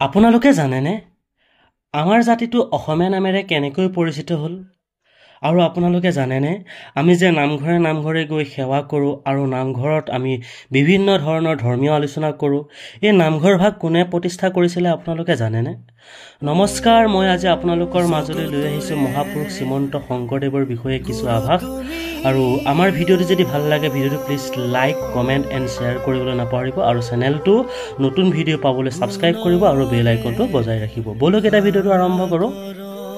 আপোনালোকে জানেনে আমাৰ জাতিটো অসমীয়া নামেৰে কেনেকৈ পৰিচিত হ'ল আৰু আপোনালোকে জানেনে আমি যে নামঘৰে গৈ সেৱা কৰোঁ আৰু নামঘৰত আমি বিভিন্ন ধৰণৰ ধৰ্মীয় আলোচনা কৰোঁ এই নামঘৰ ভাগ কোনে প্ৰতিষ্ঠা কৰিছিলে আপোনালোকে জানেনে নমস্কাৰ মই আজি আপোনালোকৰ মাজলৈ লৈ আহিছোঁ মহাপুৰুষ শ্ৰীমন্ত শংকৰদেৱৰ বিষয়ে কিছু আভাস আৰু আমাৰ ভিডিঅ'টো যদি ভাল লাগে ভিডিঅ'টো please like comment and share কৰিবলৈ নাপাহৰিব আৰু চেনেলটো নতুন ভিডিঅ' পাবলৈ ছাবস্ক্ৰাইব কৰিব আৰু বেল আইকনটো বজাই ৰাখিব বলক এটা ভিডিঅ'টো আৰম্ভ কৰোঁ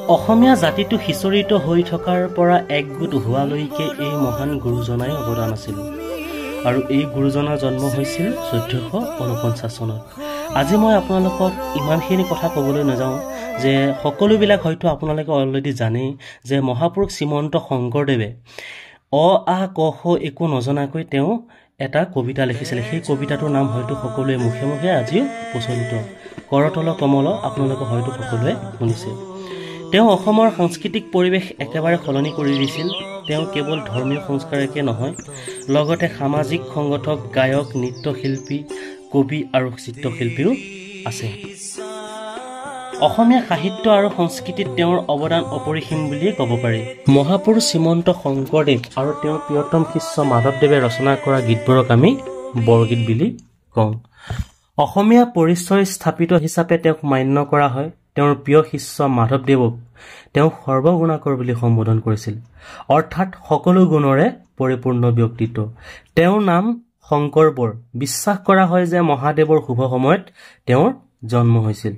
অসমীয়া জাতিটো সিঁচৰিত হৈ থকাৰ পৰা একগোট হোৱালৈকে এই মহান গুৰুজনাই অৱদান আছিল আৰু এই গুৰুজনাৰ জন্ম হৈছিল 1449 চনত আজি মই আপোনালোকক ইমানখিনি কথা ক'বলৈ নাযাওঁ যে সকলোবিলাক হয়তো আপোনালোকে অলৰেডি জানেই যে মহাপুৰুষ শ্ৰীমন্ত শংকৰদেৱে অ আ ক খ একো নজনাকৈ তেওঁ এটা কবিতা লিখিছিলে সেই কবিতাটোৰ নাম হয়তো সকলোৱে মুখে মুখে আজিও প্ৰচলিত কৰতল কমল আপোনালোকে হয়তো সকলোৱে শুনিছে তেওঁ অসমৰ সাংস্কৃতিক পৰিৱেশ একেবাৰে সলনি কৰি দিছিল তেওঁ কেৱল ধৰ্মীয় সংস্কাৰকে নহয় লগতে সামাজিক সংগঠক গায়ক নৃত্যশিল্পী কবি আৰু চিত্ৰশিল্পীও আছে অসমীয়া সাহিত্য আৰু সংস্কৃতিত তেওঁৰ অৱদান অপৰিসীম বুলিয়ে ক'ব পাৰি মহাপুৰুষ শ্ৰীমন্ত শংকৰদেৱ আৰু তেওঁৰ প্ৰিয়তম শিষ্য মাধৱদেৱে ৰচনা কৰা গীতবোৰক আমি বৰগীত বুলি কওঁ অসমীয়া পৰিচয় স্থাপিত হিচাপে তেওঁক মান্য কৰা হয় তেওঁৰ প্ৰিয় শিষ্য মাধৱদেৱক তেওঁ সৰ্বগুণাকৰ বুলি সম্বোধন কৰিছিল অৰ্থাৎ সকলো গুণৰে পৰিপূৰ্ণ ব্যক্তিত্ব তেওঁৰ নাম শংকৰ বৰ বিশ্বাস কৰা হয় যে মহাদেৱৰ শুভ সময়ত তেওঁৰ জন্ম হৈছিল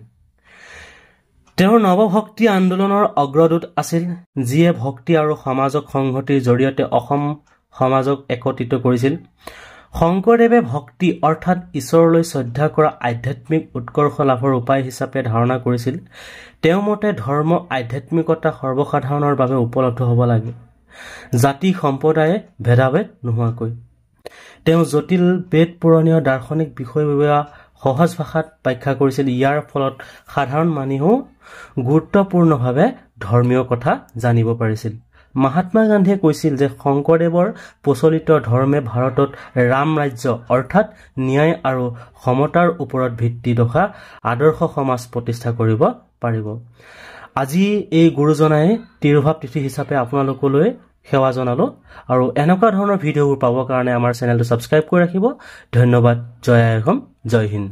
তেওঁৰ নৱভক্তি আন্দোলনৰ অগ্ৰদূত আছিল যিয়ে ভক্তি আৰু সমাজক সংহতিৰ জৰিয়তে অসম সমাজক একত্ৰিত কৰিছিল শংকৰদেৱে ভক্তি অৰ্থাৎ ঈশ্বৰলৈ শ্ৰদ্ধা কৰা আধ্যাত্মিক উৎকৰ্ষ লাভৰ উপায় হিচাপে ধাৰণা কৰিছিল তেওঁ মতে ধৰ্ম আধ্যাত্মিকতা সৰ্বসাধাৰণৰ বাবে উপলব্ধ হ'ব লাগে জাতি সম্প্ৰদায়ে ভেদাভেদ নোহোৱাকৈ তেওঁ জটিল বেদ পুৰণীয় দাৰ্শনিক বিষয়বোৱা সহজ ভাষাত ব্যাখ্যা কৰিছিল ইয়াৰ ফলত সাধাৰণ মানুহেও গুৰুত্বপূৰ্ণভাৱে ধৰ্মীয় কথা জানিব পাৰিছিল মহাত্মা গান্ধীয়ে কৈছিল যে শংকৰদেৱৰ প্ৰচলিত ধৰ্মে ভাৰতত ৰাম ৰাজ্য অৰ্থাৎ ন্যায় আৰু সমতাৰ ওপৰত ভিত্তি থকা আদৰ্শ সমাজ প্ৰতিষ্ঠা কৰিব পাৰিব আজি এই গুৰুজনাই তিৰুভাৱ তিথি হিচাপে আপোনালোকলৈ সেৱা জনালো আৰু এনেকুৱা ধৰণৰ ভিডিঅ'বোৰ পাবৰ কাৰণে আমাৰ চেনেলটো ছাবস্ক্ৰাইব কৰি ৰাখিব ধন্যবাদ জয় আই অসম জয় হিন্দ